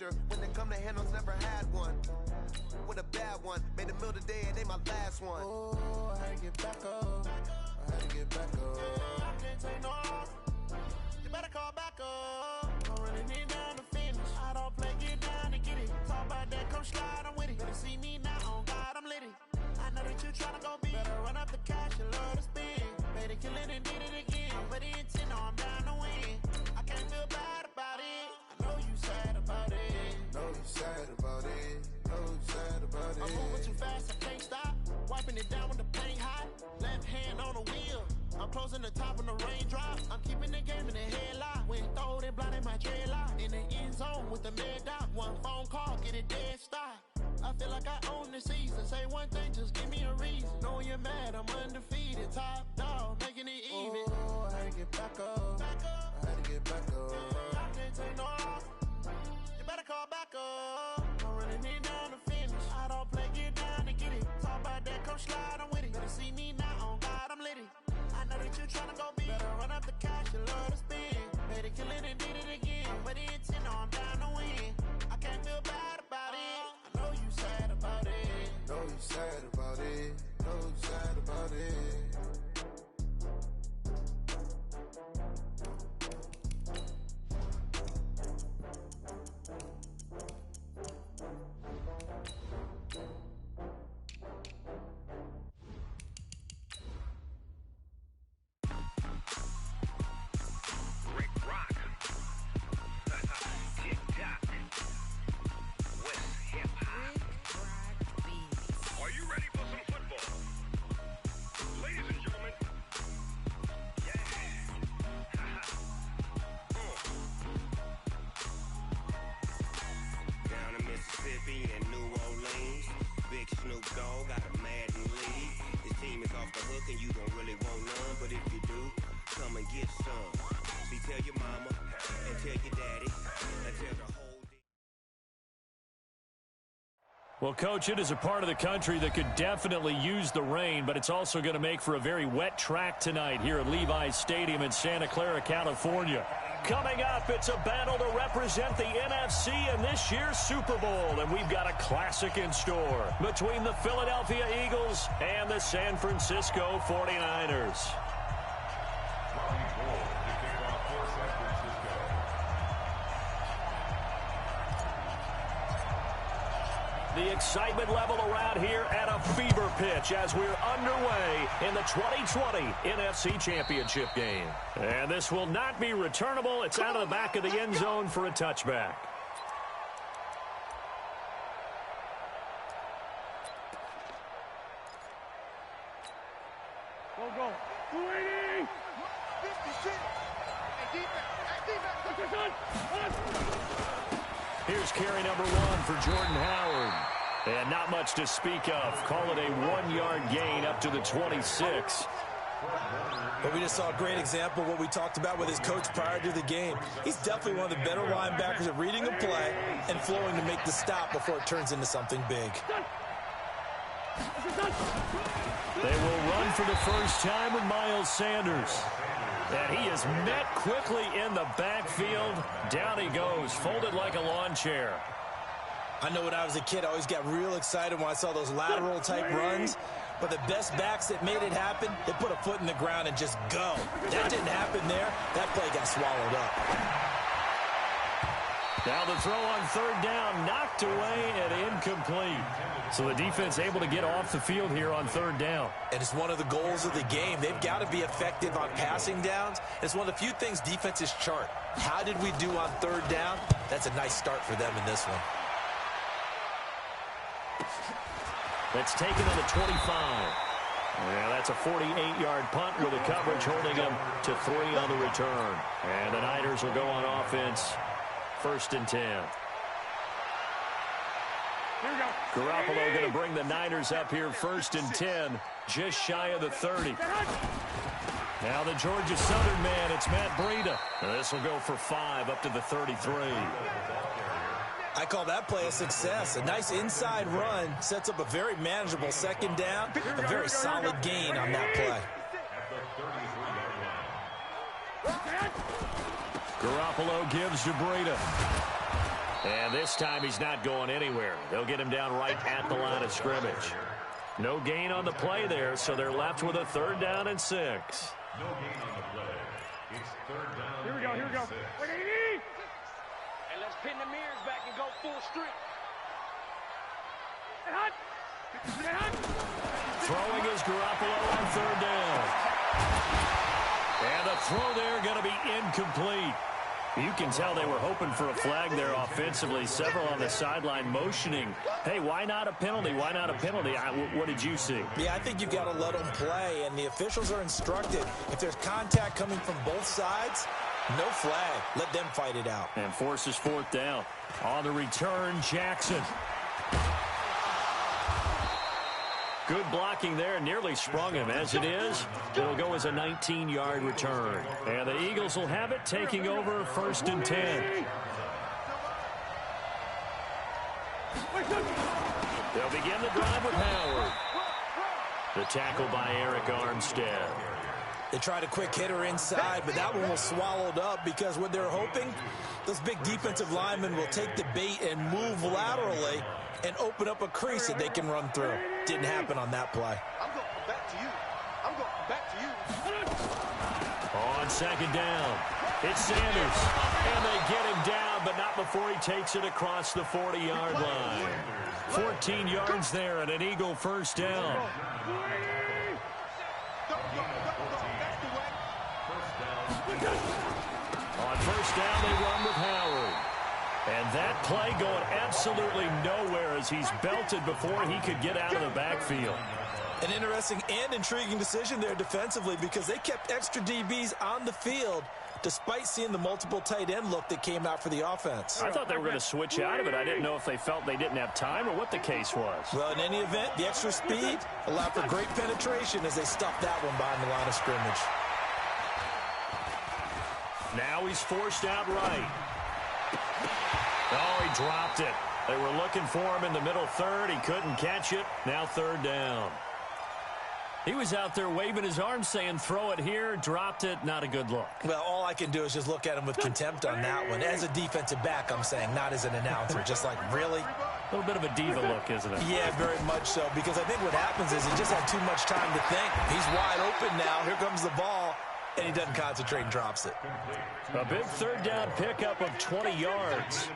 disaster. When they come to handles, never had one. With a bad one, made a meal today and they my last one. Oh, I had to get back up. I had to get back up. I can't take no off. You better call back up. I'm running it down to finish. I don't play, get down and get it. Talk about that, come slide, I'm with it. Better see me now, on God, I'm lit it. I know that you tryna go big. Better run up the cash and love to spend. Made it, kill it, and did it again. But the intent, no, I'm down to win. I can't feel bad about it. I know you sad about it. Know you sad about it. Know you sad about it. I'm moving too fast, I can't stop. Wiping it down when the paint hot. Left hand on the wheel. I'm closing the top when the raindrop. I'm keeping the game in the headlock. When throwed and blinded my dreadlock. In the end zone with the mad dot. One phone call, get it dead stop. I feel like I own the season. Say one thing, just give me a reason. Knowing you're mad, I'm undefeated. Top dog, making it even. Oh, I had to get back up. I had to get back up. I can't take no off. You better call back up. I'm running it down to finish. I don't play, get down and get it. Talk about that, come slide, I'm with it. Better see me now, on God, I'm lit it. I know that you tryna go big. Better run up the cash, you love to spend. Made it, kill it, and did it again. But the intent, no, I'm down to win. I can't feel bad about it. I know you sad about it. Know you sad about it. Know you sad about it. Well, Coach, it is a part of the country that could definitely use the rain, but it's also going to make for a very wet track tonight here at Levi's Stadium in Santa Clara, California. Coming up, it's a battle to represent the NFC in this year's Super Bowl, and we've got a classic in store between the Philadelphia Eagles and the San Francisco 49ers. The excitement level around here at a fever pitch as we're underway in the 2020 NFC Championship game. And this will not be returnable. It's out of the back of the end zone for a touchback. Go. 280! Here's carry number 1 for Jordan Howard. And not much to speak of. Call it a 1-yard gain up to the 26. But we just saw a great example of what we talked about with his coach prior to the game. He's definitely one of the better linebackers at reading a play and flowing to make the stop before it turns into something big. They will run for the first time with Miles Sanders. And he is met quickly in the backfield. Down he goes, folded like a lawn chair. I know when I was a kid, I always got real excited when I saw those lateral-type runs. But the best backs that made it happen, they put a foot in the ground and just go. That didn't happen there. That play got swallowed up. Now the throw on third down, knocked away and incomplete. So the defense able to get off the field here on third down. And it's one of the goals of the game. They've got to be effective on passing downs. It's one of the few things defenses chart. How did we do on third down? That's a nice start for them in this one. That's taken on the 25. Yeah, that's a 48-yard punt with the coverage holding him to 3 on the return. And the Niners will go on offense, 1st and 10. Garoppolo going to bring the Niners up here 1st and 10, just shy of the 30. Now the Georgia Southern man, it's Matt Breida. This will go for 5 up to the 33. I call that play a success. A nice inside run sets up a very manageable second down. A very solid gain on that play. Garoppolo gives to Breida. And this time he's not going anywhere. They'll get him down right at the line of scrimmage. No gain on the play there, so they're left with a 3rd down and 6. No gain on the play. It's 3rd down. Here we go. And let's pin the mirrors back and go full street. Throwing is Garoppolo on 3rd down. And the throw there going to be incomplete. You can tell they were hoping for a flag there offensively. Several on the sideline motioning. Hey, why not a penalty? Why not a penalty? What did you see? Yeah, I think you've got to let them play, and the officials are instructed. If there's contact coming from both sides, no flag. Let them fight it out. And forces 4th down. On the return, Jackson. Good blocking there, nearly sprung him. As it is, it'll go as a 19-yard return. And the Eagles will have it, taking over 1st and 10. They'll begin the drive with Howard. The tackle by Eric Armstead. They tried a quick hitter inside, but that one was swallowed up because what they're hoping, those big defensive linemen will take the bait and move laterally and open up a crease that they can run through. Didn't happen on that play. I'm going back to you. On 2nd down, it's Sanders. And they get him down, but not before he takes it across the 40-yard line. 14 yards there and an Eagle 1st down. On 1st down, they run with Howard. And that play going absolutely nowhere as he's belted before he could get out of the backfield. An interesting and intriguing decision there defensively because they kept extra DBs on the field despite seeing the multiple tight end look that came out for the offense. I thought they were going to switch out of it. I didn't know if they felt they didn't have time or what the case was. Well, in any event, the extra speed allowed for great penetration as they stuffed that one behind the line of scrimmage. Now he's forced out right. Oh, he dropped it. They were looking for him in the middle 3rd. He couldn't catch it. Now 3rd down. He was out there waving his arms saying, throw it here, dropped it, not a good look. Well, all I can do is just look at him with contempt on that one. As a defensive back, I'm saying, not as an announcer. Just like, really? A little bit of a diva look, isn't it? Yeah, very much so, because I think what happens is he just had too much time to think. He's wide open now. Here comes the ball, and he doesn't concentrate and drops it. A big 3rd down pickup of 20 yards.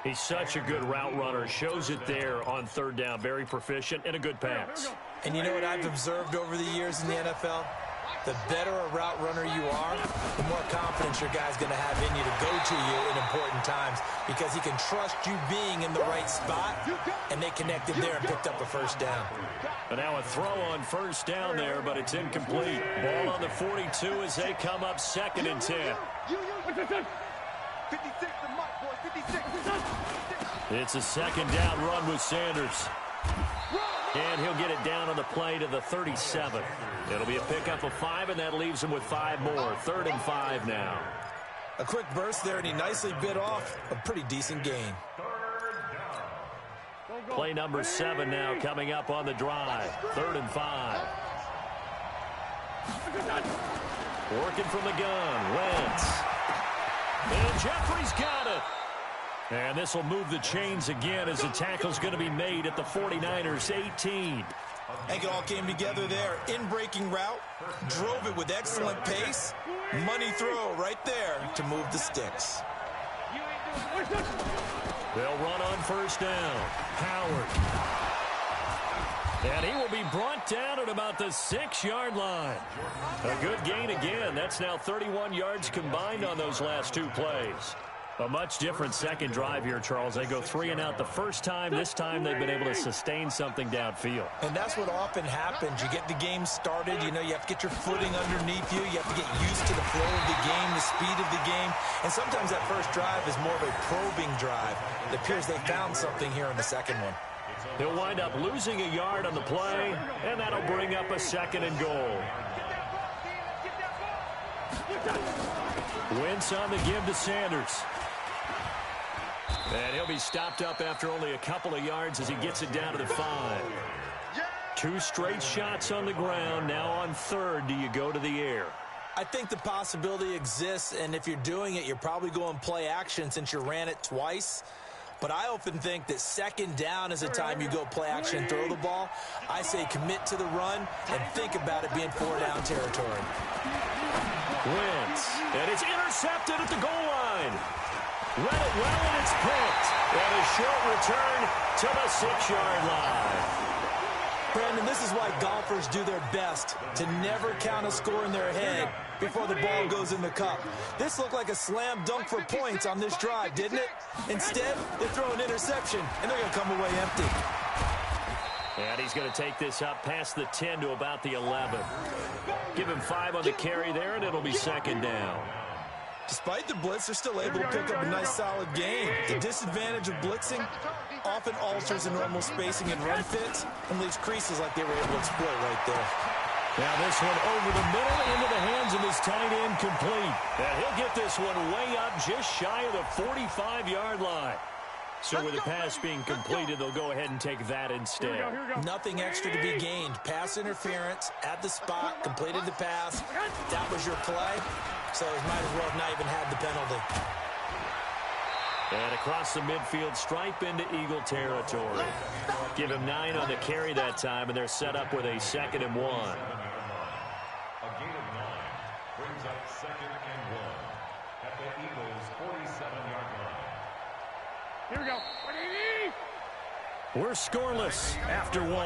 He's such a good route runner. Shows it there on 3rd down. Very proficient and a good pass. And you know what I've observed over the years in the NFL? The better a route runner you are, the more confidence your guy's going to have in you to go to you in important times because he can trust you being in the right spot, and they connected there and picked up a 1st down. And now a throw on 1st down there, but it's incomplete. Ball on the 42 as they come up 2nd and 10. 56 to Mike, boy, 56. It's a 2nd down run with Sanders. And he'll get it down on the play to the 37. It'll be a pickup of 5, and that leaves him with 5 more. 3rd and 5 now. A quick burst there, and he nicely bit off a pretty decent gain. Play number 7 now coming up on the drive. 3rd and 5. Working from the gun. Wentz. And Jeffrey's got it. And this will move the chains again as the tackle's going to be made at the 49ers 18. I think it all came together there. In-breaking route, drove it with excellent pace. Money throw right there to move the sticks. They'll run on 1st down. Howard. And he will be brought down at about the 6-yard line. A good gain again. That's now 31 yards combined on those last 2 plays. A much different 2nd drive here, Charles. They go 3 and out the first time. This time they've been able to sustain something downfield. And that's what often happens. You get the game started. You know, you have to get your footing underneath you. You have to get used to the flow of the game, the speed of the game. And sometimes that first drive is more of a probing drive. It appears they found something here in the 2nd one. He'll wind up losing a yard on the play, and that'll bring up a 2nd and goal. Wentz on the give to Sanders. And he'll be stopped up after only a couple of yards as he gets it down to the 5. 2 straight shots on the ground. Now on 3rd, do you go to the air? I think the possibility exists, and if you're doing it, you're probably going play action since you ran it twice. But I often think that second down is a time you go play action and throw the ball. I say commit to the run and think about it being 4-down territory. Wins, and it's intercepted at the goal line. Read it well, and it's picked. And a short return to the 6-yard line. Brandon, this is why golfers do their best to never count a score in their head before the ball goes in the cup. This looked like a slam dunk for points on this drive, didn't it? Instead, they throw an interception, and they're going to come away empty. And he's going to take this up past the 10 to about the 11. Give him 5 on the carry there, and it'll be second down. Despite the blitz, they're still able to pick up a nice, solid gain. The disadvantage of blitzing often alters the normal spacing and run fits and leaves creases like they were able to exploit right there. Now this one over the middle into the hands of his tight end, complete. And he'll get this one way up just shy of the 45-yard line. So with the pass being completed, they'll go ahead and take that instead. Here we go. Nothing extra to be gained. Pass interference at the spot, completed the pass. That was your play, so he might as well have not even had the penalty. And across the midfield stripe into Eagle territory. Give him 9 on the carry that time, and they're set up with a 2nd and 1. A gain of 9 brings up 2nd and 1 at the Eagles' 47-yard line. Here we go. We're scoreless after 1. Hey,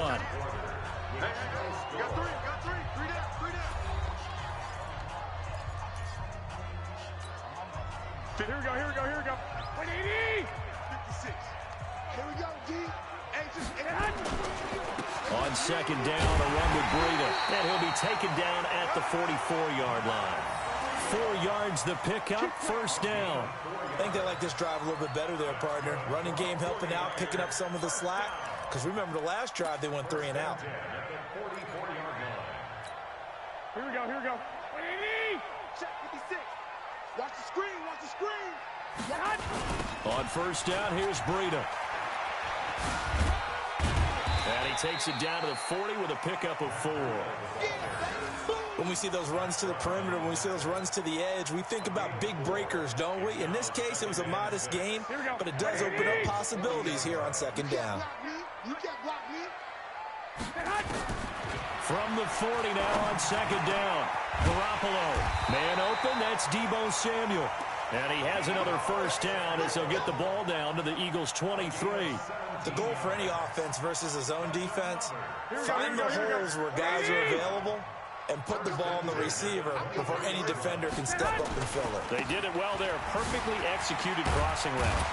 got three. Three down. Here we go. 56. Here we go, D. On second down, a run with Breida. And he'll be taken down at the 44-yard line. 4 yards the pickup, first down. I think they like this drive a little bit better there, partner. Running game helping out, picking up some of the slack. Because remember the last drive, they went 3 and out. Here we go. Check 56. Watch the screen. On first down, here's Breida. And he takes it down to the 40 with a pickup of 4. When we see those runs to the perimeter, when we see those runs to the edge, we think about big breakers, don't we? In this case, it was a modest gain, but it does open up possibilities here on second down. You can't block me. From the 40 now on second down. Garoppolo. Man open, that's Deebo Samuel. And he has another first down as he'll get the ball down to the Eagles' 23. The goal for any offense versus his own defense, find the holes where guys are available and put the ball on the receiver before any defender can step up and fill it. They did it well there. Perfectly executed crossing route.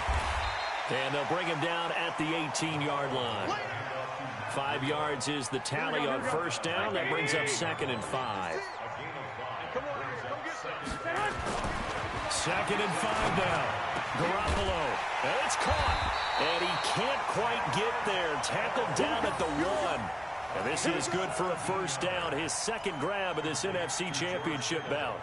And they'll bring him down at the 18-yard line. 5 yards is the tally on first down. That brings up 2nd and 5. 2nd and 5 now. Garoppolo. And it's caught. And he can't quite get there. Tackled down at the 1. And this is good for a first down. His 2nd grab of this NFC Championship bout.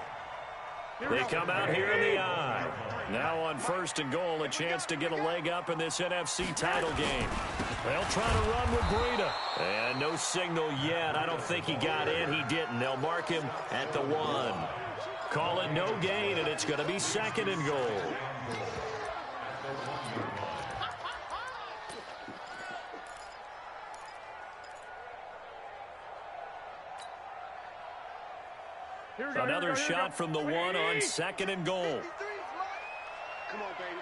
They come out here in the eye. Now on 1st and goal, a chance to get a leg up in this NFC title game. They'll try to run with Breida. And no signal yet. I don't think he got in. He didn't. They'll mark him at the 1. Call it no gain, and it's going to be 2nd and goal. Another shot from the 1 on 2nd and goal. Come on, baby.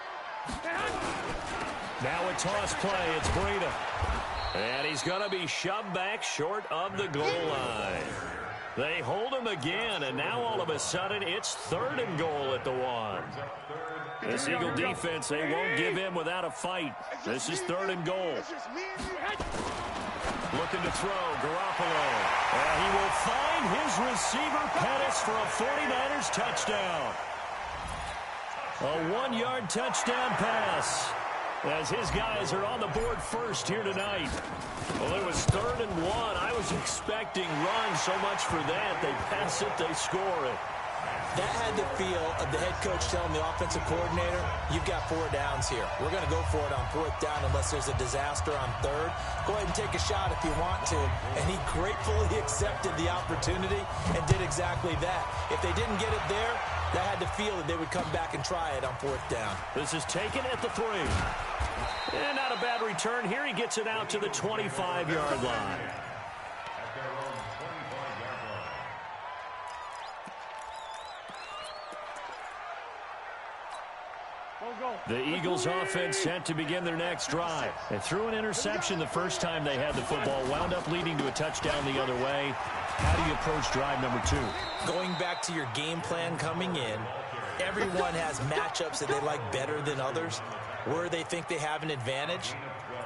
Now a toss play. It's Breida. And he's going to be shoved back short of the goal line. They hold him again, and now all of a sudden it's 3rd and goal at the 1. This Eagle defense, they won't give in without a fight. This is 3rd and goal. Looking to throw, Garoppolo. And he will find his receiver, Pettis, for a 49ers touchdown. A 1-yard touchdown pass as his guys are on the board first here tonight. Well, it was 3rd and 1. I was expecting runs so much for that. They pass it, they score it. That had the feel of the head coach telling the offensive coordinator, you've got 4 downs here. We're going to go for it on 4th down unless there's a disaster on 3rd. Go ahead and take a shot if you want to. And he gratefully accepted the opportunity and did exactly that. If they didn't get it there, that had the feel that they would come back and try it on 4th down. This is taken at the 3. And not a bad return here. He gets it out to the 25-yard line. The Eagles offense set to begin their next drive. They threw an interception the first time they had the football, wound up leading to a touchdown the other way. How do you approach drive number 2? Going back to your game plan coming in, everyone has matchups that they like better than others. Where they think they have an advantage,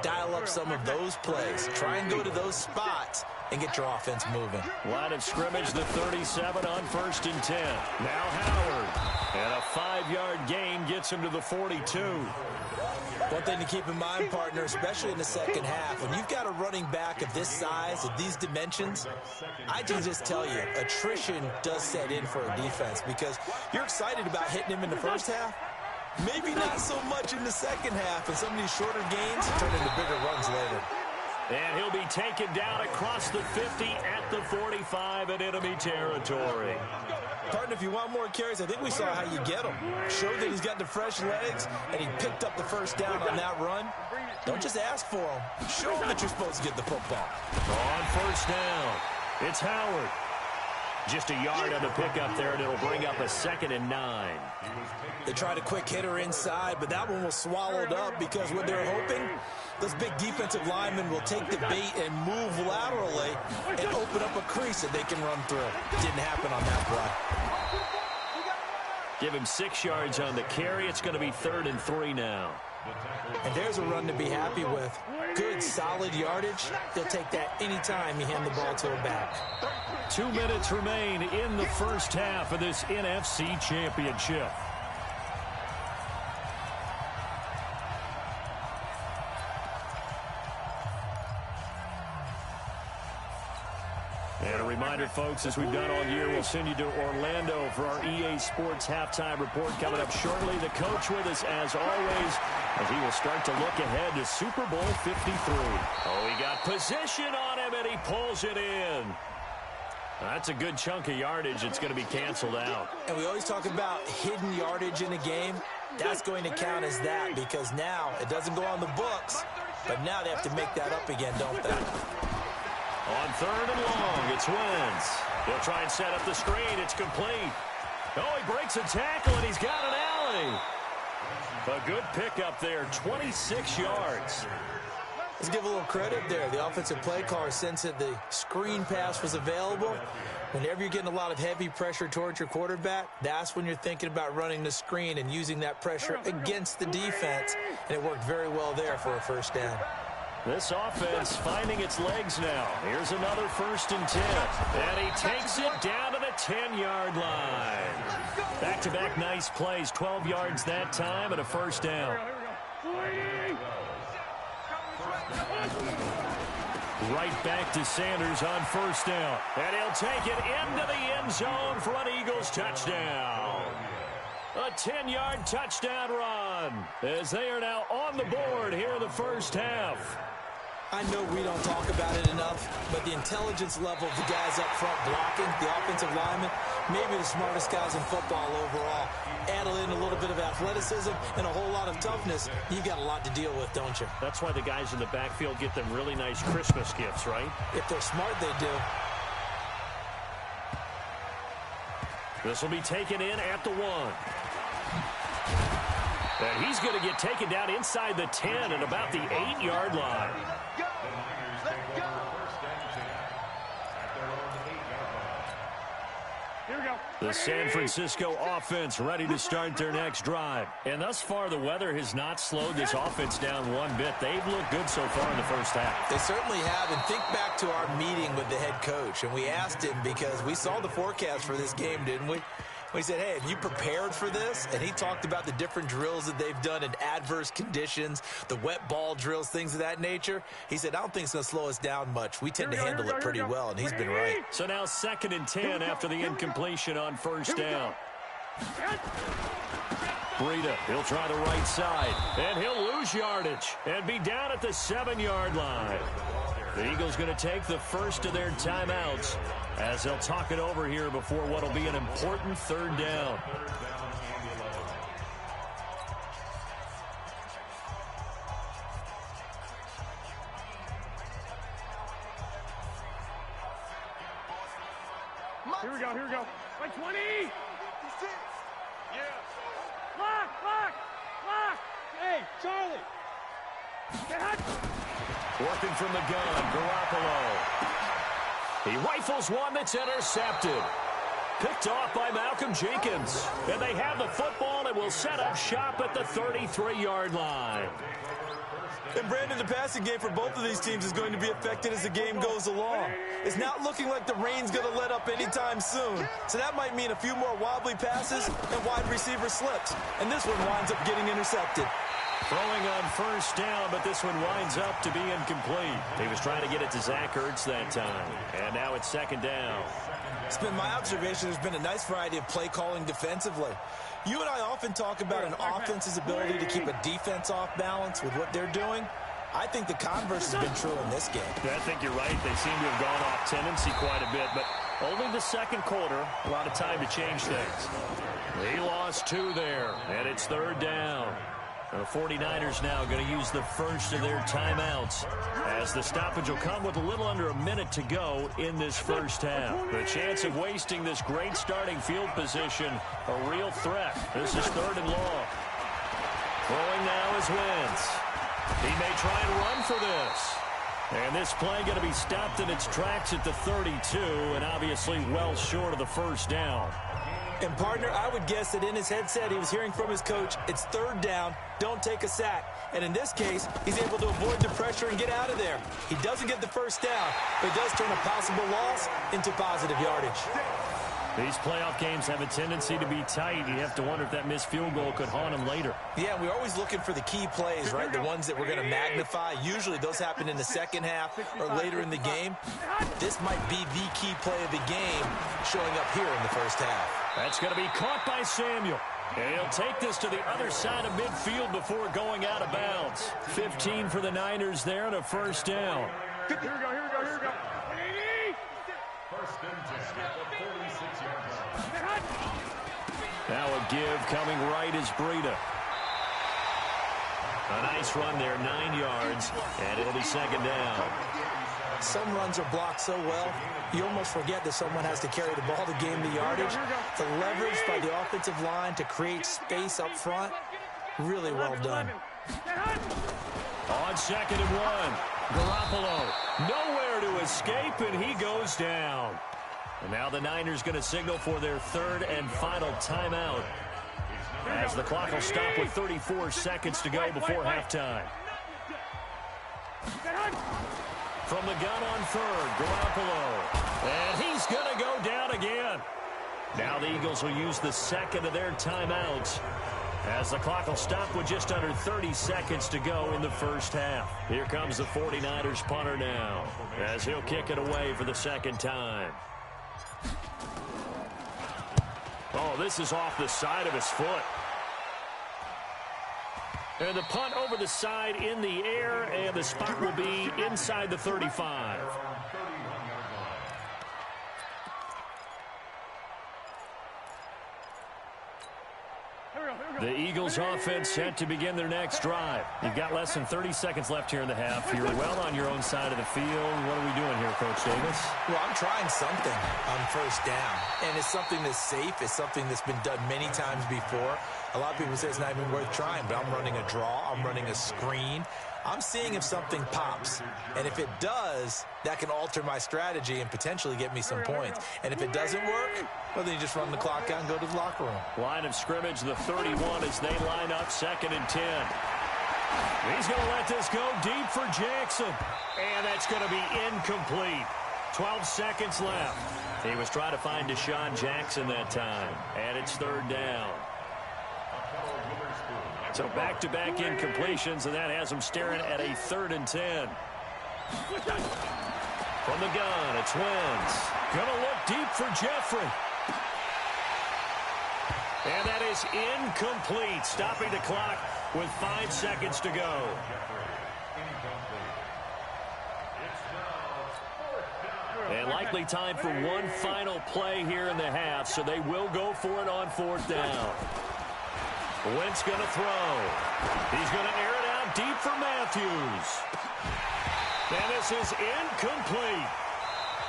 dial up some of those plays. Try and go to those spots and get your offense moving. Line of scrimmage, the 37 on 1st and 10. Now Howard. And a 5-yard gain gets him to the 42. One thing to keep in mind, partner, especially in the second half, when you've got a running back of this size, of these dimensions, I can just tell you, attrition does set in for a defense because you're excited about hitting him in the first half. Maybe not so much in the second half, and some of these shorter gains turn into bigger runs later. And he'll be taken down across the 50 at the 45 in enemy territory. Partner, if you want more carries, I think we saw how you get him. Showed that he's got the fresh legs, and he picked up the first down on that run. Don't just ask for him. Show him that you're supposed to get the football. On 1st down, it's Howard. Just a yard on the pickup there, and it'll bring up a 2nd and 9. They tried a quick hitter inside, but that one was swallowed up because what they're hoping, those big defensive linemen will take the bait and move laterally and open up a crease that they can run through. Didn't happen on that play. Give him 6 yards on the carry. It's going to be 3rd and 3 now. And there's a run to be happy with. Good, solid yardage. They'll take that anytime you hand the ball to a back. 2 minutes remain in the first half of this NFC Championship. And a reminder, folks, as we've done all year, we'll send you to Orlando for our EA Sports halftime report coming up shortly. The coach with us, as always, as he will start to look ahead to Super Bowl 53. Oh, he got position on him, and he pulls it in. That's a good chunk of yardage. It's going to be canceled out. And we always talk about hidden yardage in a game. That's going to count as that because now it doesn't go on the books, but now they have to make that up again, don't they? On 3rd and long, it's Wentz. He'll try and set up the screen. It's complete. Oh, he breaks a tackle, and he's got an alley. A good pickup there, 26 yards. Let's give a little credit there. The offensive play caller sensed that the screen pass was available. Whenever you're getting a lot of heavy pressure towards your quarterback, that's when you're thinking about running the screen and using that pressure against the defense. And it worked very well there for a 1st down. This offense finding its legs now. Here's another 1st and 10. And he takes it down to the 10-yard line. Back-to-back nice plays. 12 yards that time and a 1st down. Right back to Sanders on 1st down. And he'll take it into the end zone for an Eagles touchdown. A 10-yard touchdown run as they are now on the board here in the first half. I know we don't talk about it enough, but the intelligence level of the guys up front blocking, the offensive linemen, maybe the smartest guys in football overall. Add in a little bit of athleticism and a whole lot of toughness, you've got a lot to deal with, don't you? That's why the guys in the backfield get them really nice Christmas gifts, right? If they're smart, they do. This will be taken in at the 1. And he's going to get taken down inside the 10 at about the 8-yard line. The San Francisco offense ready to start their next drive. And thus far, the weather has not slowed this offense down one bit. They've looked good so far in the first half. They certainly have. And think back to our meeting with the head coach. And we asked him because we saw the forecast for this game, didn't we? He said, hey, have you prepared for this? And he talked about the different drills that they've done in adverse conditions, the wet ball drills, things of that nature. He said, I don't think it's going to slow us down much. We tend to handle it pretty well, and he's been right. So now 2nd and 10 after the incompletion on first down. Breida, he'll try the right side, and he'll lose yardage and be down at the 7-yard line. The Eagles going to take the first of their timeouts as they'll talk it over here before what will be an important 3rd down. Here we go. Like 20. Yeah. Lock. Hey, Charlie. Working from the gun, Garoppolo. He rifles one that's intercepted. Picked off by Malcolm Jenkins. And they have the football and will set up shop at the 33-yard line. And, Brandon, the passing game for both of these teams is going to be affected as the game goes along. It's not looking like the rain's going to let up anytime soon. So that might mean a few more wobbly passes and wide receiver slips. And this one winds up getting intercepted. Throwing on first down, but this one winds up to be incomplete. He was trying to get it to Zach Ertz that time. And now it's 2nd down. It's been my observation there's been a nice variety of play calling defensively. You and I often talk about an offense's ability to keep a defense off balance with what they're doing. I think the converse has been true in this game. Yeah, I think you're right. They seem to have gone off tendency quite a bit, but only the 2nd quarter, a lot of time to change things. He lost 2 there, and it's 3rd down. The 49ers now going to use the first of their timeouts as the stoppage will come with a little under a minute to go in this first half. The chance of wasting this great starting field position, a real threat. This is 3rd and long. Throwing now is Wentz. He may try and run for this. And this play going to be stopped in its tracks at the 32, and obviously well short of the first down. And, partner, I would guess that in his headset he was hearing from his coach, it's 3rd down, don't take a sack. And in this case, he's able to avoid the pressure and get out of there. He doesn't get the first down, but he does turn a possible loss into positive yardage. These playoff games have a tendency to be tight. You have to wonder if that missed field goal could haunt him later. Yeah, we're always looking for the key plays, right? The ones that we're going to magnify. Usually those happen in the second half or later in the game. This might be the key play of the game showing up here in the first half. That's going to be caught by Samuel. And he'll take this to the other side of midfield before going out of bounds. 15 for the Niners there and a first down. Here we go. First and 10 at the 46-yard line. Now a give coming right is Breida. A nice run there, 9 yards, and it'll be 2nd down. Some runs are blocked so well, you almost forget that someone has to carry the ball to gain the yardage. The leverage by the offensive line to create space up front, really well done. On 2nd and 1, Garoppolo nowhere to escape, and he goes down. And now the Niners going to signal for their 3rd and final timeout as the clock will stop with 34 seconds to go before halftime. From the gun on 3rd, Garoppolo. And he's going to go down again. Now the Eagles will use the 2nd of their timeouts as the clock will stop with just under 30 seconds to go in the first half. Here comes the 49ers punter now as he'll kick it away for the 2nd time. Oh, this is off the side of his foot. And the punt over the side in the air, and the spot will be inside the 35. The Eagles offense set to begin their next drive. You've got less than 30 seconds left here in the half. You're well on your own side of the field. What are we doing here, Coach Davis? Well, I'm trying something on first down, and it's something that's safe. It's something that's been done many times before. A lot of people say it's not even worth trying, but I'm running a draw. I'm running a screen. I'm seeing if something pops, and if it does, that can alter my strategy and potentially get me some points. And if it doesn't work, well, then you just run the clock out and go to the locker room. Line of scrimmage, the 31 as they line up 2nd and 10. He's going to let this go deep for Jackson, and that's going to be incomplete. 12 seconds left. He was trying to find Deshaun Jackson that time. And it's third down. So back-to-back incompletions, and that has him staring at a 3rd and 10. From the gun, it's Wentz. Gonna look deep for Jeffrey. And that is incomplete, stopping the clock with 5 seconds to go. And likely time for one final play here in the half, so they will go for it on 4th down. Wentz going to throw. He's going to air it out deep for Matthews. And this is incomplete.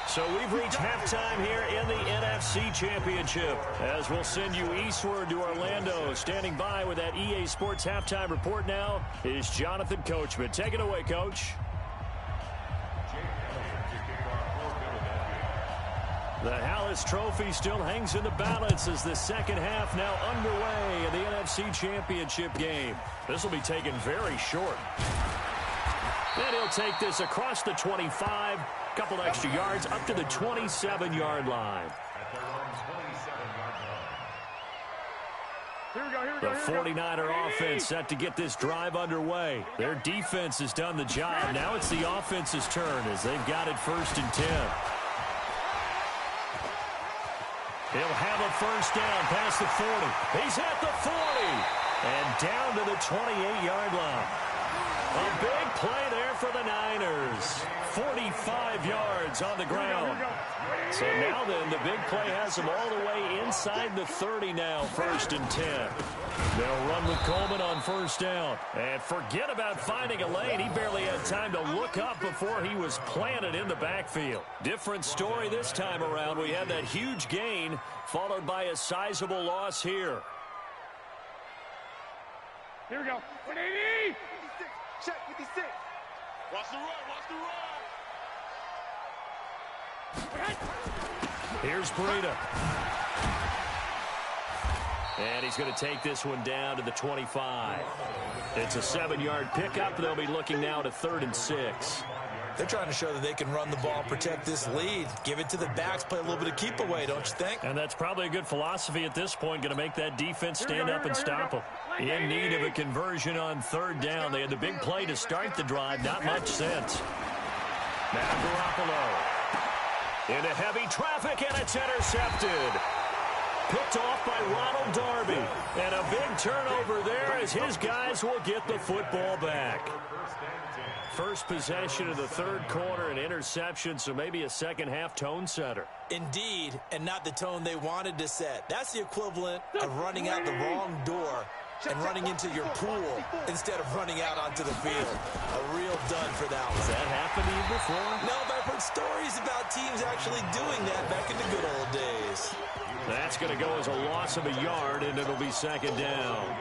So we've reached halftime here in the NFC Championship, as we'll send you eastward to Orlando. Standing by with that EA Sports halftime report now is Jonathan Coachman. Take it away, Coach. The Hallis Trophy still hangs in the balance as the second half now underway in the NFC Championship game. This will be taken very short. And he'll take this across the 25, couple extra yards up to the 27-yard line. The 49er offense set to get this drive underway. Their defense has done the job. Now it's the offense's turn as they've got it 1st and 10. He'll have a 1st down past the 40. He's at the 40 and down to the 28-yard line. A big play there for the Niners. 45 yards on the ground. So now then, the big play has them all the way inside the 30 now, 1st and 10. They'll run with Coleman on 1st down. And forget about finding a lane. He barely had time to look up before he was planted in the backfield. Different story this time around. We had that huge gain followed by a sizable loss here. Here we go. 180. Check 56. Watch the run. Watch the run. Here's Breida. And he's going to take this one down to the 25. It's a 7-yard pickup. They'll be looking now to 3rd and 6. They're trying to show that they can run the ball and protect this lead. Give it to the backs, play a little bit of keep away, don't you think? And that's probably a good philosophy at this point, going to make that defense stand up and stop them. In need of a conversion on 3rd down. They had the big play to start the drive, not much sense. Now Garoppolo into heavy traffic, and it's intercepted. Picked off by Ronald Darby. And a big turnover there as his guys will get the football back. First possession of the 3rd quarter, an interception, so maybe a second-half tone setter. Indeed, and not the tone they wanted to set. That's the equivalent of running out the wrong door and running into your pool instead of running out onto the field. A real done for that one. Has that happened to you before? No, but I've heard stories about teams actually doing that back in the good old days. That's going to go as a loss of a yard, and it'll be 2nd down.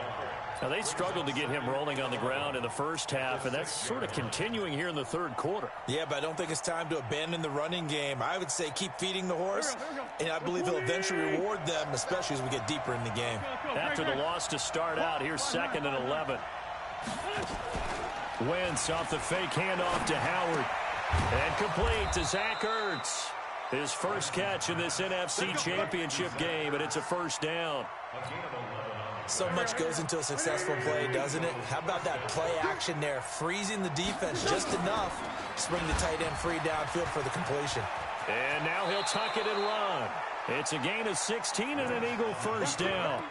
Now, they struggled to get him rolling on the ground in the first half, and that's sort of continuing here in the 3rd quarter. Yeah, but I don't think it's time to abandon the running game. I would say keep feeding the horse, and I believe he'll eventually reward them, especially as we get deeper in the game. After the loss to start out, here's 2nd and 11. Wentz off the fake handoff to Howard. And complete to Zach Ertz. His first catch in this NFC Championship game, and it's a 1st down. So much goes into a successful play, doesn't it? How about that play action there, freezing the defense just enough to bring the tight end free downfield for the completion. And now he'll tuck it and run. It's a gain of 16 and an Eagle 1st down.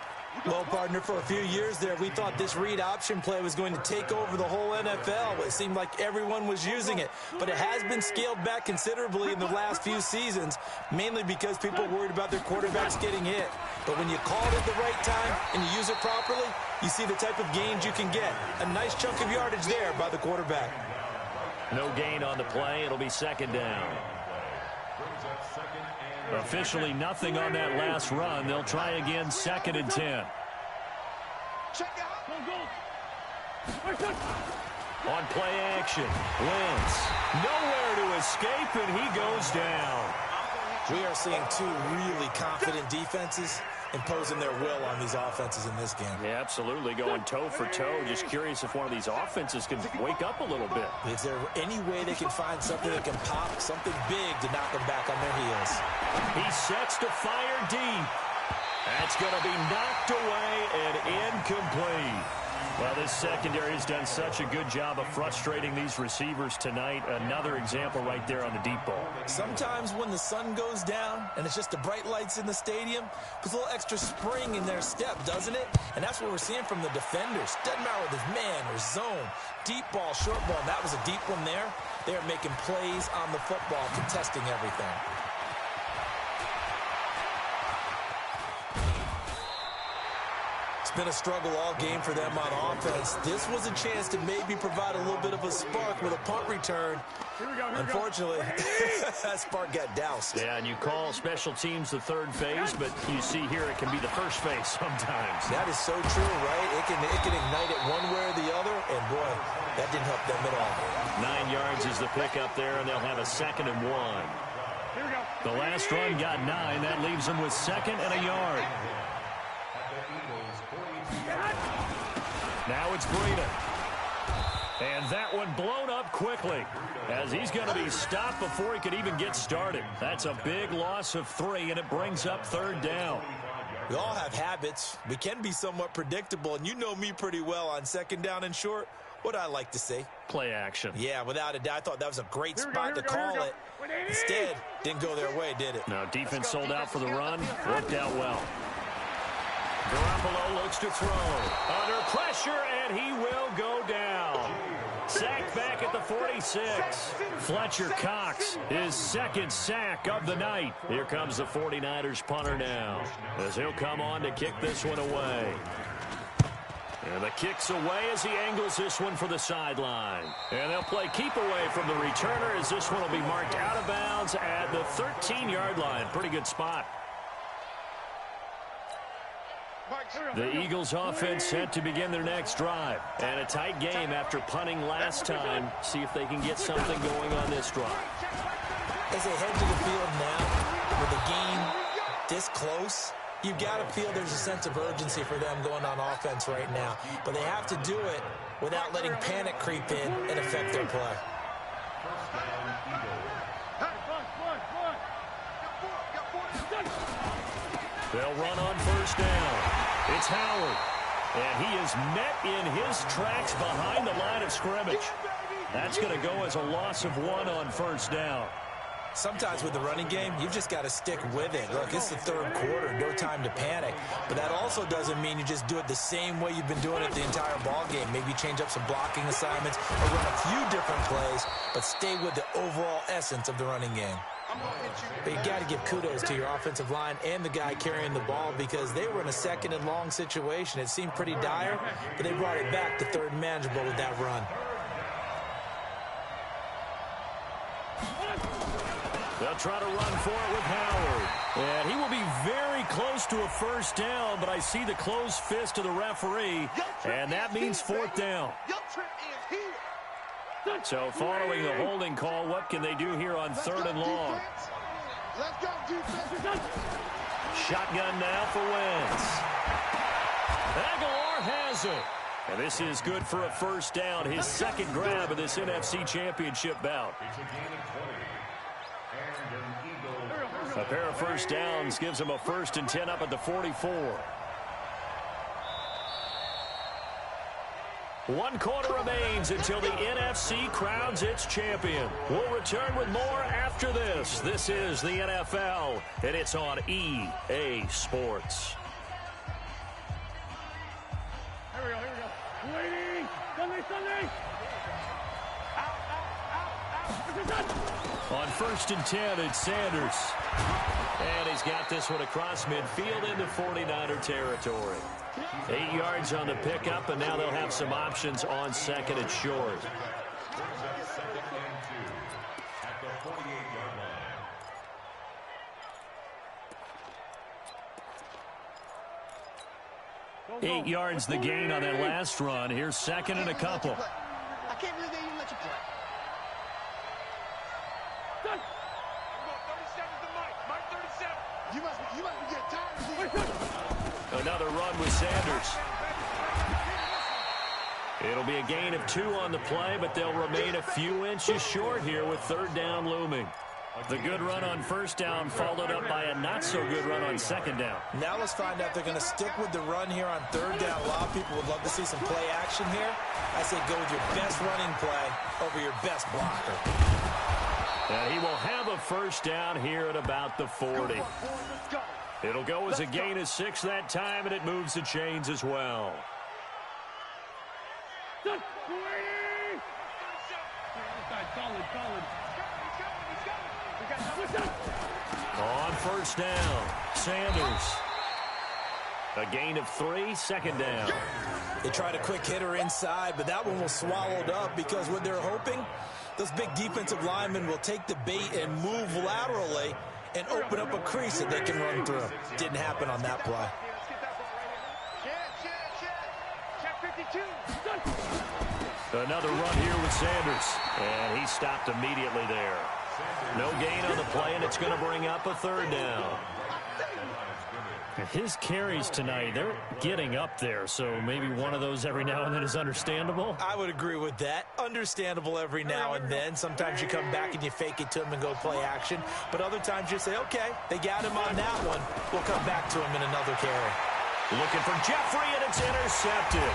Well, partner, for a few years there, we thought this read option play was going to take over the whole NFL. It seemed like everyone was using it, but it has been scaled back considerably in the last few seasons, mainly because people worried about their quarterbacks getting hit. But when you call it at the right time and you use it properly, you see the type of gains you can get. A nice chunk of yardage there by the quarterback. No gain on the play. It'll be 2nd down. Officially nothing on that last run. They'll try again, 2nd and 10. On play action, Wentz nowhere to escape, and he goes down. We are seeing two really confident defenses. imposing their will on these offenses in this game. Yeah, absolutely, going toe for toe. Just curious if one of these offenses can wake up a little bit. Is there any way they can find something that can pop, something big to knock them back on their heels? He sets to fire deep. That's going to be knocked away and incomplete. Well, this secondary has done such a good job of frustrating these receivers tonight. Another example right there on the deep ball. Sometimes when the sun goes down and it's just the bright lights in the stadium, puts a little extra spring in their step, doesn't it? And that's what we're seeing from the defenders. Doesn't matter whether it's man or zone, deep ball, short ball. And that was a deep one there. They're making plays on the football, contesting everything. Been a struggle all game for them on offense. This was a chance to maybe provide a little bit of a spark with a punt return. Unfortunately, that spark got doused. Yeah, and you call special teams the third phase, but you see here it can be the first phase sometimes. That is so true, right? It can ignite it one way or the other, and boy, that didn't help them at all. 9 yards is the pickup there, and they'll have a 2nd and 1. The last run got 9. That leaves them with 2nd and a yard. Now it's Breida. And that one blown up quickly as he's going to be stopped before he could even get started. That's a big loss of 3, and it brings up 3rd down. We all have habits. We can be somewhat predictable, and you know me pretty well on 2nd down and short. What I like to say? Play action. Yeah, without a doubt. I thought that was a great spot to call it. Instead, didn't go their way, did it? No, defense sold out for the run. Worked out well. Garoppolo looks to throw. Under pressure, and he will go down. Sacked back at the 46. Fletcher Cox, his 2nd sack of the night. Here comes the 49ers punter now, as he'll come on to kick this one away. And the kick's away as he angles this one for the sideline. And they'll play keep away from the returner as this one will be marked out of bounds at the 13-yard line. Pretty good spot. The Eagles offense set to begin their next drive. And a tight game after punting last time. See if they can get something going on this drive. As they head to the field now, with the game this close, you've got to feel there's a sense of urgency for them going on offense right now. But they have to do it without letting panic creep in and affect their play. They'll run on 1st down. It's Howard. And he is met in his tracks behind the line of scrimmage. That's going to go as a loss of 1 on 1st down. Sometimes with the running game, you've just got to stick with it. Look, it's the 3rd quarter, no time to panic. But that also doesn't mean you just do it the same way you've been doing it the entire ball game. Maybe change up some blocking assignments or run a few different plays, but stay with the overall essence of the running game. But you got to give kudos to your offensive line and the guy carrying the ball because they were in a 2nd and long situation. It seemed pretty dire, but they brought it back to 3rd and manageable with that run. They'll try to run for it with Howard. And he will be very close to a 1st down, but I see the closed fist of the referee, and that means 4th down. So following the holding call, what can they do here on 3rd and long? Shotgun now for Wentz. Aguilar has it. And this is good for a 1st down, his 2nd grab of this NFC Championship bout. A pair of 1st downs gives him a 1st and 10 up at the 44. 1 quarter remains until the NFC crowns its champion. We'll return with more after this. This is the NFL, and it's on EA Sports. Here we go. Lady! Sunday! On 1st and 10, it's Sanders. And he's got this one across midfield into 49er territory. 8 yards on the pickup, and now they'll have some options on 2nd and short. Go. 8 yards the gain on that last run. Here's 2nd and a couple. I can't believe they even let you play. 37's the mic. Mike 37. You must be getting tired of Another run with Sanders. It'll be a gain of 2 on the play, but they'll remain a few inches short here with third down looming. The good run on first down followed up by a not-so-good run on second down. Now let's find out if they're going to stick with the run here on third down. A lot of people would love to see some play action here. I say go with your best running play over your best blocker. And he will have a first down here at about the 40. It'll go as a gain of 6 that time, and it moves the chains as well. On first down, Sanders. A gain of 3, second down. They tried a quick hitter inside, but that one was swallowed up because what they're hoping, those big defensive linemen will take the bait and move laterally and open up a crease that they can run through. Didn't happen on that play. Another run here with Sanders, and he stopped immediately there. No gain on the play, and it's going to bring up a third down. His carries tonight, they're getting up there, so maybe one of those every now and then is understandable. I would agree with that. Understandable every now and then. Sometimes you come back and you fake it to him and go play action, but other times you say, okay, they got him on that one. We'll come back to him in another carry. Looking for Jeffrey, and it's intercepted.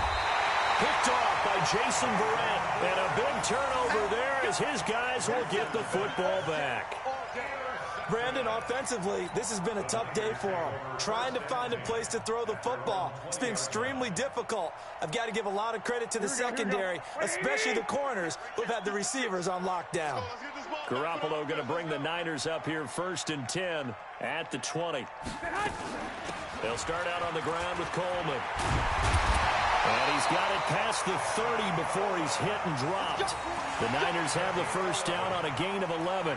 Picked off by Jason Verrett, and a big turnover there as his guys will get the football back. Brandon, offensively, this has been a tough day for him. Trying to find a place to throw the football. It's been extremely difficult. I've got to give a lot of credit to the secondary, especially the corners who've had the receivers on lockdown. Garoppolo going to bring the Niners up here 1st and 10 at the 20. They'll start out on the ground with Coleman. And he's got it past the 30 before he's hit and dropped. The Niners have the first down on a gain of 11.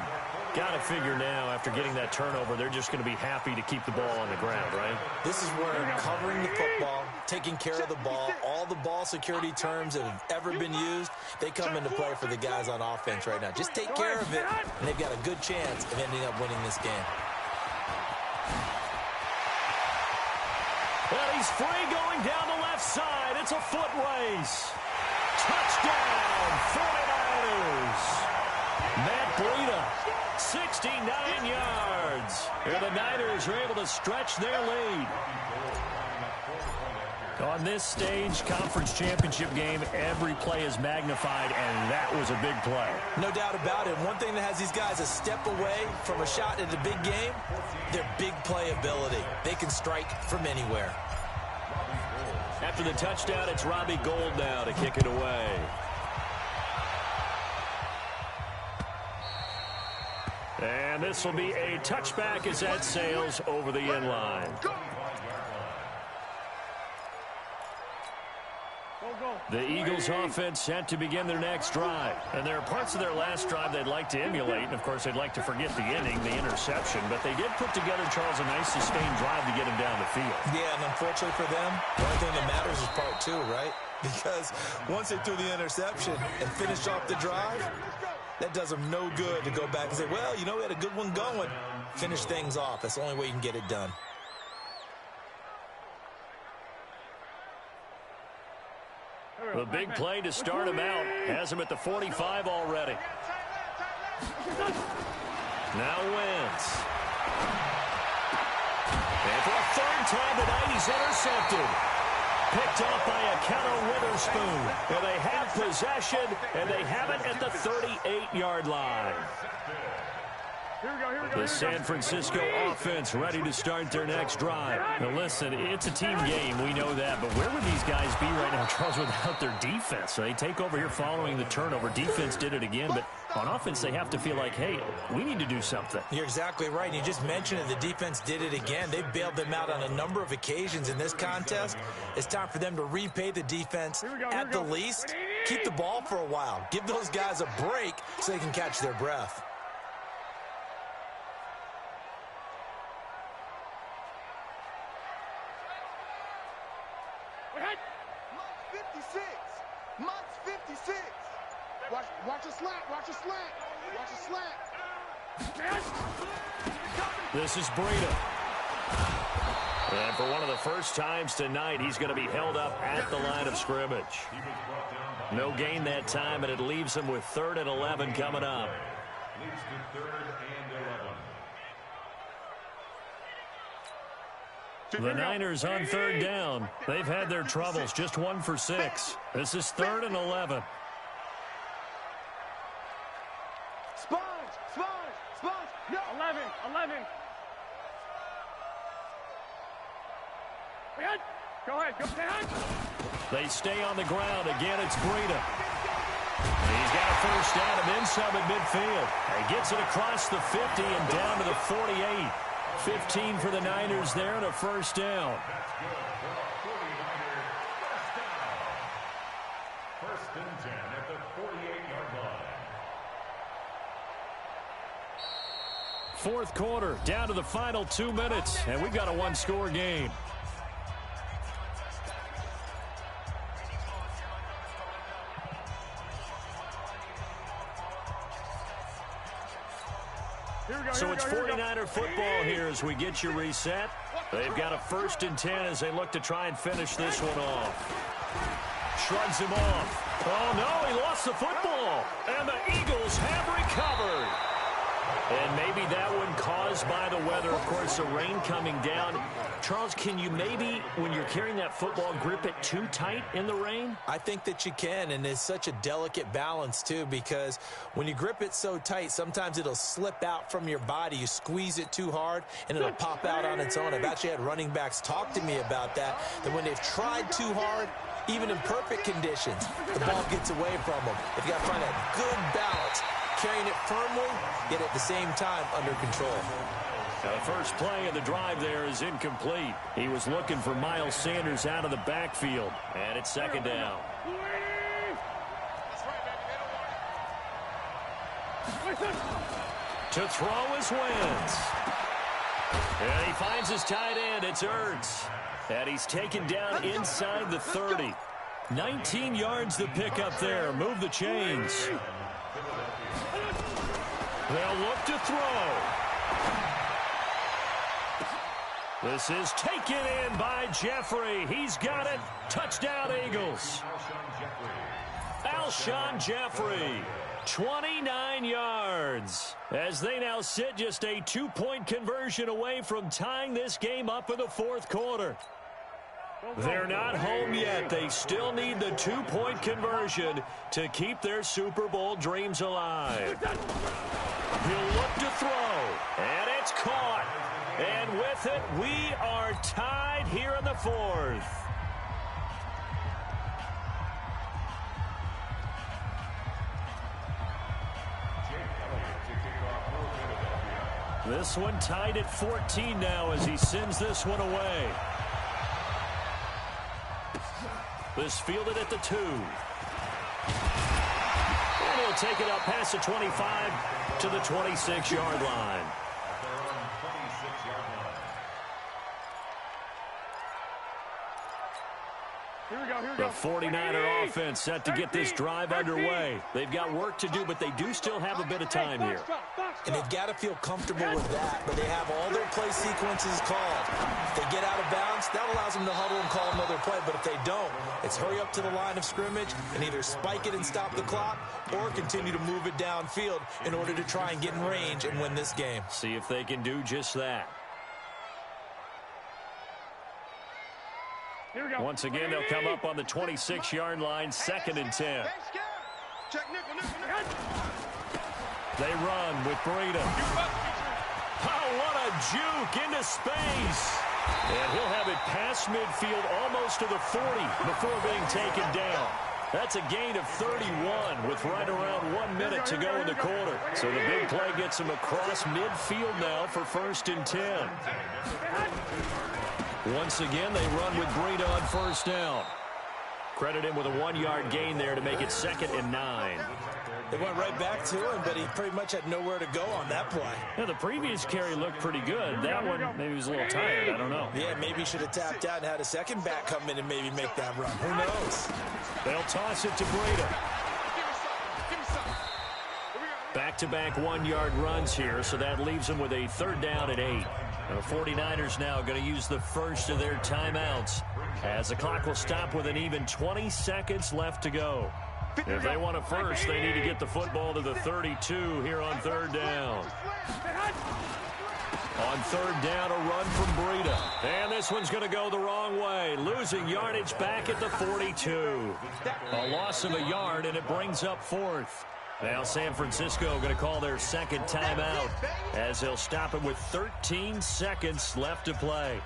Got to figure now, after getting that turnover, they're just going to be happy to keep the ball on the ground, right? This is where covering the football, taking care of the ball, all the ball security terms that have ever been used, they come into play for the guys on offense right now. Just take care of it, and they've got a good chance of ending up winning this game. Well, he's free going down the left side. It's a foot race. Touchdown, 49ers. Matt Breida, 69 yards. And the Niners are able to stretch their lead. On this stage, conference championship game, every play is magnified, and that was a big play. No doubt about it. One thing that has these guys a step away from a shot at a big game, their big play ability. They can strike from anywhere. After the touchdown, it's Robbie Gould now to kick it away. And this will be a touchback as that sails over the end line. The Eagles offense set to begin their next drive. And there are parts of their last drive they'd like to emulate. And, of course, they'd like to forget the inning, the interception. But they did put together, Charles, a nice sustained drive to get him down the field. Yeah, and unfortunately for them, the only thing that matters is part 2, right? Because once they threw the interception and finished off the drive, that does them no good to go back and say, well, you know, we had a good one going. Finish things off. That's the only way you can get it done. The big play to start him out has him at the 45 already. Now Wentz. And for a third time tonight, he's intercepted. Picked off by Akello Witherspoon. And they have possession, and they have it at the 38-yard line. The San Francisco offense ready to start their next drive. Now listen, it's a team game, we know that, but where would these guys be right now, Charles, without their defense? So they take over here following the turnover. Defense did it again, but on offense they have to feel like, hey, we need to do something. You're exactly right. You just mentioned it. The defense did it again. They bailed them out on a number of occasions in this contest. It's time for them to repay the defense at the least. Keep the ball for a while. Give those guys a break so they can catch their breath. Watch a slant, watch a slant, watch a slant. This is Breida. And for one of the first times tonight, he's going to be held up at the line of scrimmage. No gain that time, and it leaves him with 3rd and 11 coming up. Leads to 3rd and 11. The Niners on 3rd down. They've had their troubles, just 1 for 6. This is 3rd and 11. Sponge! No! 11. Go ahead. They stay on the ground. Again, it's Breida. He's got a first down and then some at midfield. He gets it across the 50 and down to the 48. 15 for the Niners there and a first down. That's good for a 49er first down. 1st and 10 at the 48-yard line. 4th quarter, down to the final 2 minutes, and we've got a 1-score game. So it's 49er football here as we get you reset. They've got a 1st and 10 as they look to try and finish this one off. Shrugs him off. Oh, no, he lost the football. And the Eagles have recovered. And maybe that one caused by the weather. Of course, the rain coming down. Charles, can you maybe, when you're carrying that football, grip it too tight in the rain? I think that you can, and it's such a delicate balance, too, because when you grip it so tight, sometimes it'll slip out from your body. You squeeze it too hard, and it'll pop out on its own. I've actually had running backs talk to me about that when they've tried too hard, even in perfect conditions, the ball gets away from them. They've got to find that good balance, carrying it firmly, yet at the same time under control. The first play of the drive there is incomplete. He was looking for Miles Sanders out of the backfield, and it's 2nd down. To throw is Wentz. And he finds his tight end. It's Ertz. And he's taken down inside the 30. 19 yards to pick up there. Move the chains. They'll look to throw. This is taken in by Jeffrey. He's got it. Touchdown, Eagles. Alshon Jeffrey, 29 yards. As they now sit just a 2-point conversion away from tying this game up in the 4th quarter. They're not home yet. They still need the 2-point conversion to keep their Super Bowl dreams alive. He'll look to throw, and it's caught. And with it, we are tied here in the 4th. This one tied at 14 now as he sends this one away. This fielded at the 2. And he'll take it up past the 25 to the 26-yard line. The 49er offense set to get this drive underway. They've got work to do, but they do still have a bit of time here. And they've got to feel comfortable with that, but they have all their play sequences called. If they get out of bounds, that allows them to huddle and call another play, but if they don't, it's hurry up to the line of scrimmage and either spike it and stop the clock or continue to move it downfield in order to try and get in range and win this game. See if they can do just that. Once again, they'll come up on the 26-yard line, 2nd and 10. They run with Breida. Oh, what a juke into space. And he'll have it past midfield almost to the 40 before being taken down. That's a gain of 31 with right around 1 minute to go in the quarter. So the big play gets him across midfield now for 1st and 10. Once again, they run with Breida on 1st down. Credit him with a 1-yard gain there to make it 2nd and 9. They went right back to him, but he pretty much had nowhere to go on that play. Yeah, the previous carry looked pretty good. That one, maybe he was a little tired. I don't know. Yeah, maybe he should have tapped out and had a second back come in and maybe make that run. Who knows? They'll toss it to Breida. Back-to-back 1-yard runs here, so that leaves him with a 3rd down and 8. The 49ers now going to use the first of their timeouts as the clock will stop with an even 20 seconds left to go. If they want a first, they need to get the football to the 32 here on third down. On third down, a run from Breida. And this one's going to go the wrong way. Losing yardage back at the 42. A loss of a yard, and it brings up fourth. Now San Francisco going to call their second timeout as they'll stop it with 13 seconds left to play.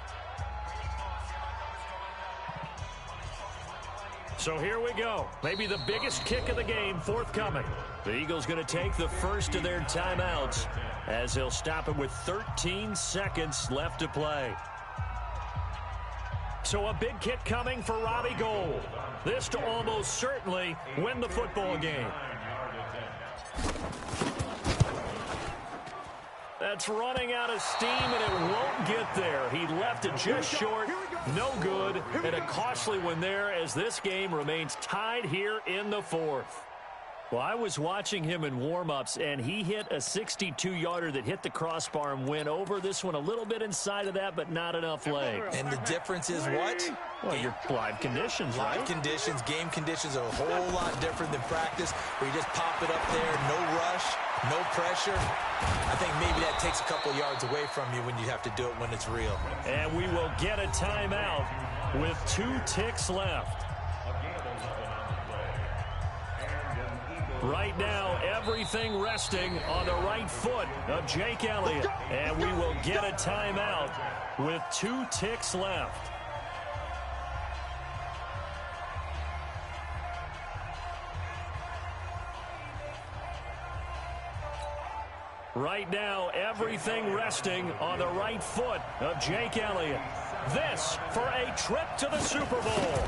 So here we go. Maybe the biggest kick of the game forthcoming. The Eagles going to take the first of their timeouts as they'll stop it with 13 seconds left to play. So a big kick coming for Robbie Gould. This to almost certainly win the football game. That's running out of steam, and it won't get there. He left it just short. No good, and a costly one there as this game remains tied here in the fourth. Well, I was watching him in warm-ups, and he hit a 62-yarder that hit the crossbar and went over. This one a little bit inside of that, but not enough leg. And the difference is what? Well, your live conditions, right? Live conditions, game conditions are a whole lot different than practice, where you just pop it up there, no rush, no pressure. I think maybe that takes a couple yards away from you when you have to do it when it's real. And we will get a timeout with 2 ticks left. Right now, everything resting on the right foot of Jake Elliott. And we will get a timeout with 2 ticks left. Right now, everything resting on the right foot of Jake Elliott. This for a trip to the Super Bowl.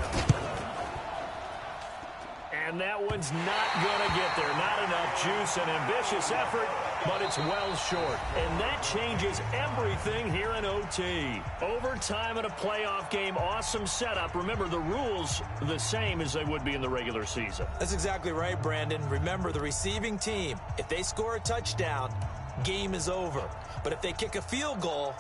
And that one's not going to get there. Not enough juice, an ambitious effort, but it's well short. And that changes everything here in OT. Overtime in a playoff game, awesome setup. Remember, the rules the same as they would be in the regular season. That's exactly right, Brandon. Remember, the receiving team, if they score a touchdown, game is over. But if they kick a field goal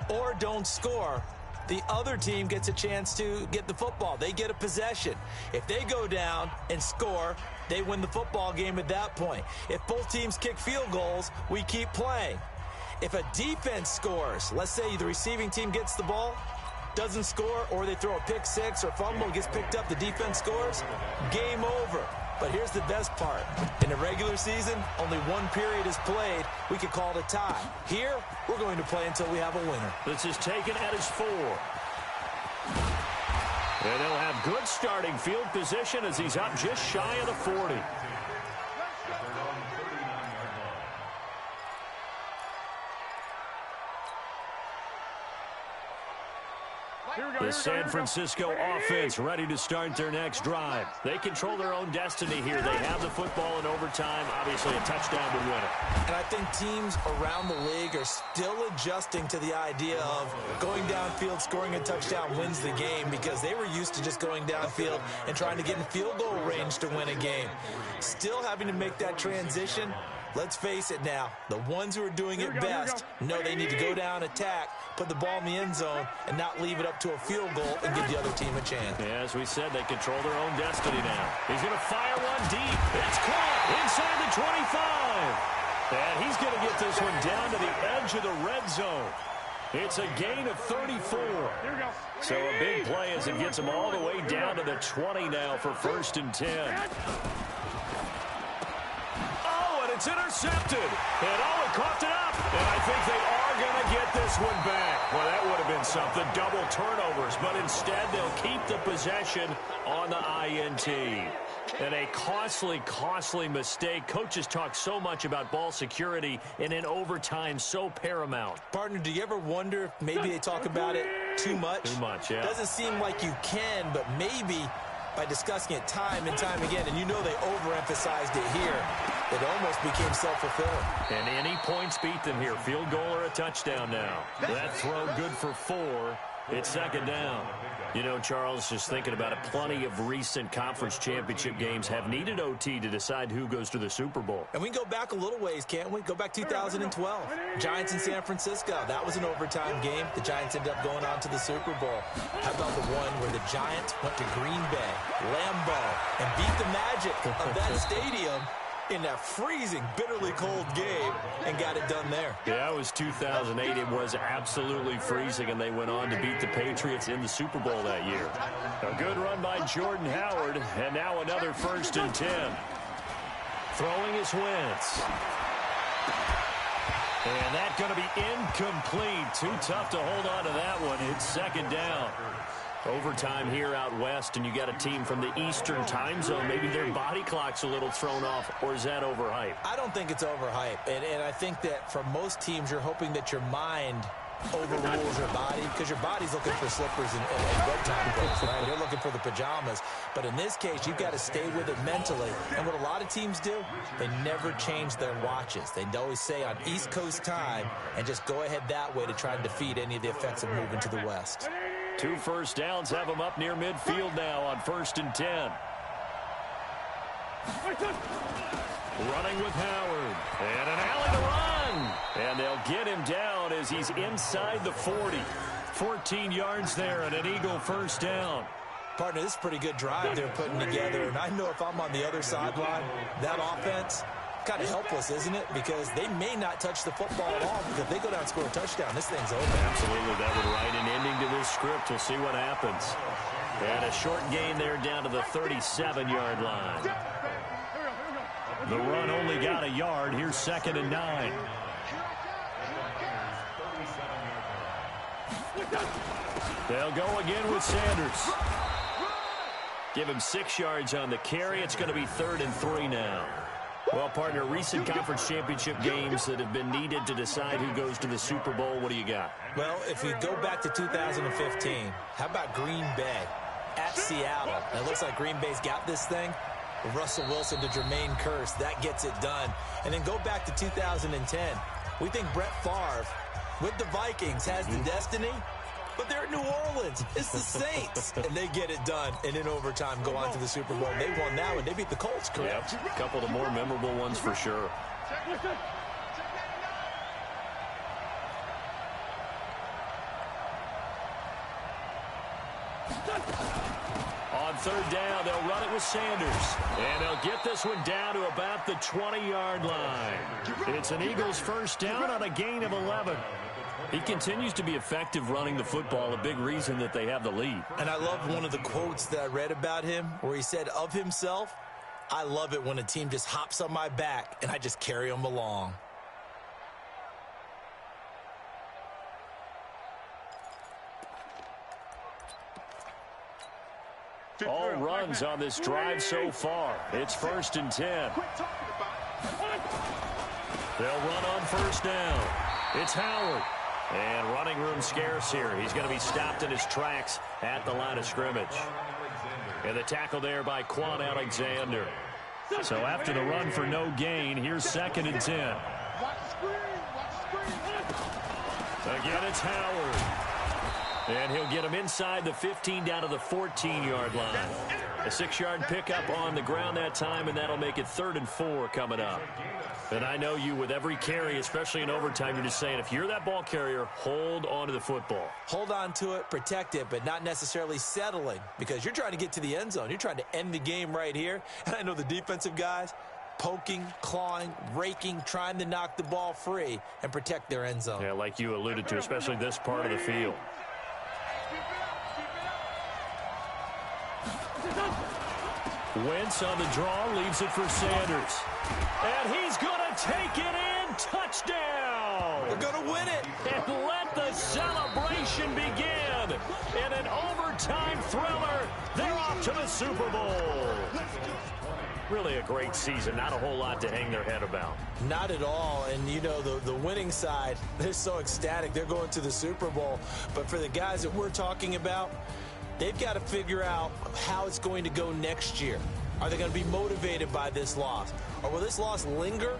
or don't score, the other team gets a chance to get the football. They get a possession. If they go down and score, they win the football game at that point. If both teams kick field goals, we keep playing. If a defense scores, let's say the receiving team gets the ball, doesn't score, or they throw a pick six or fumble, gets picked up, the defense scores, game over. But here's the best part. In the regular season, only one period is played. We could call it a tie. Here, we're going to play until we have a winner. This is taken at his 4. And he'll have good starting field position as he's up just shy of the 40. The San Francisco offense ready to start their next drive. They control their own destiny here. They have the football in overtime. Obviously, a touchdown would win it. And I think teams around the league are still adjusting to the idea of going downfield, scoring a touchdown wins the game, because they were used to just going downfield and trying to get in field goal range to win a game. Still having to make that transition. Let's face it now, the ones who are doing it best know they need to go down, attack, put the ball in the end zone, and not leave it up to a field goal and give the other team a chance. Yeah, as we said, they control their own destiny now. He's going to fire one deep. It's caught inside the 25. And he's going to get this one down to the edge of the red zone. It's a gain of 34. So a big play as it gets him all the way down to the 20 now for 1st and 10. It's intercepted, and Owen coughed it up, and I think they are going to get this one back. Well, that would have been something, double turnovers, but instead they'll keep the possession on the INT. And a costly mistake. Coaches talk so much about ball security, and in overtime, so paramount. Partner, do you ever wonder if maybe they talk about it too much? Too much, yeah. Doesn't seem like you can, but maybe by discussing it time and time again, and you know they overemphasized it here, it almost became self-fulfilling. And any points beat them here. Field goal or a touchdown now. That throw good for 4. It's second down. You know, Charles, just thinking about it, plenty of recent conference championship games have needed OT to decide who goes to the Super Bowl. And we can go back a little ways, can't we? Go back 2012. Giants in San Francisco. That was an overtime game. The Giants ended up going on to the Super Bowl. How about the one where the Giants went to Green Bay, Lambeau, and beat the Magic of that stadium in that freezing, bitterly cold game and got it done there. Yeah, it was 2008. It was absolutely freezing, and they went on to beat the Patriots in the Super Bowl that year. A good run by Jordan Howard, and now another 1st and 10. Throwing is Wentz. And that's going to be incomplete. Too tough to hold on to that one. It's second down. Overtime here out west, and you got a team from the Eastern time zone. Maybe their body clock's a little thrown off, or is that overhyped? I don't think it's overhyped, and I think that for most teams, you're hoping that your mind overrules your body, because your body's looking for slippers and bedtime clothes, right? You're looking for the pajamas. But in this case, you've got to stay with it mentally. And what a lot of teams do, they never change their watches. They always say on East Coast time and just go ahead that way to try and defeat any of the effects of moving to the west. 2 first downs have them up near midfield now on 1st and 10. Running with Howard. And an alley to run. And they'll get him down as he's inside the 40. 14 yards there and an Eagle 1st down. Partner, this is a pretty good drive they're putting together. And I know if I'm on the other sideline, that offense, kind of helpless, isn't it? Because they may not touch the football at all, because if they go down and score a touchdown, this thing's over. Absolutely. That would write an ending to this script. We'll see what happens. And a short gain there down to the 37-yard line. The run only got a yard. Here's 2nd and 9. They'll go again with Sanders. Give him 6 yards on the carry. It's going to be 3rd and 3 now. Well, partner, recent conference championship games that have been needed to decide who goes to the Super Bowl, what do you got? Well, if we go back to 2015, how about Green Bay at Seattle? It looks like Green Bay's got this thing. Russell Wilson to Jermaine Kearse, that gets it done. And then go back to 2010. We think Brett Favre with the Vikings has the destiny, but they're in New Orleans. It's the Saints, and they get it done. And in overtime, go on to the Super Bowl. They won that one. They beat the Colts, correct? Yep. A couple of the more memorable ones for sure. On 3rd down, they'll run it with Sanders. And they'll get this one down to about the 20-yard line. It's an Eagles 1st down on a gain of 11. He continues to be effective running the football, a big reason that they have the lead. And I love one of the quotes that I read about him where he said of himself, I love it when a team just hops on my back and I just carry them along. All runs on this drive so far. It's 1st and 10. They'll run on 1st down. It's Howard. And running room scarce here. He's going to be stopped in his tracks at the line of scrimmage. And the tackle there by Quan Alexander. So after the run for no gain, here's 2nd and 10. Again, it's Howard. And he'll get him inside the 15 down to the 14-yard line. A 6-yard pickup on the ground that time, and that'll make it 3rd and 4 coming up. And I know you, with every carry, especially in overtime, you're just saying, if you're that ball carrier, hold on to the football. Hold on to it, protect it, but not necessarily settling, because you're trying to get to the end zone. You're trying to end the game right here. And I know the defensive guys, poking, clawing, raking, trying to knock the ball free and protect their end zone. Yeah, like you alluded to, especially this part of the field. Wentz on the draw, leaves it for Sanders. And he's going to take it in. Touchdown! They're going to win it. And let the celebration begin. In an overtime thriller, they're off to the Super Bowl. Really a great season. Not a whole lot to hang their head about. Not at all. And, you know, the winning side, they're so ecstatic. They're going to the Super Bowl. But for the guys that we're talking about, they've got to figure out how it's going to go next year. Are they going to be motivated by this loss? Or will this loss linger